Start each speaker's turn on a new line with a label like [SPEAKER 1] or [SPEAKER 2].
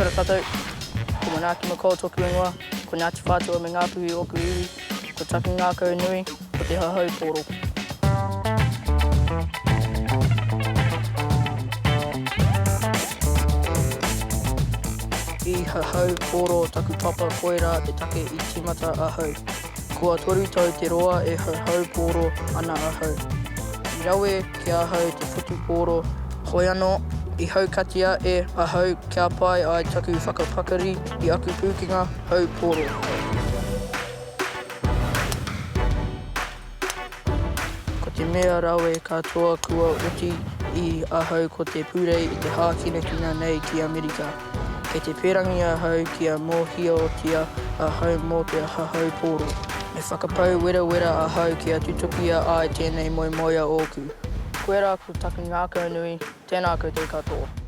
[SPEAKER 1] Kia ora tātou, ko Manaaki Mccoll toku ingoa, ko Ngāti whātua me ngā puhi o Kuiwi, ko taku Ngakau nui, ko te hahau pōro. I hahau pōro taku papa koera te take I timata ahau. Kua toru tau te roa e hahau pōro ana ahau. I rawe ki ahau te whutu pōro, hoi anō, I haukatia e ahau kia pai ai taku whakapakari I aku pūkinga hau pōro. Ko te mea rawe katoa kua uti I ahau ko te pūrei I te hākinakina nei ki Amerika. Kei te perangi ahau kia mōhiotia ahau mō te hahau pōro. Me whakapau wera ahau kia tutukia ai tēnei moimoia ōku. Koera ko taku Ngākau nui, tēnā koutou katoa.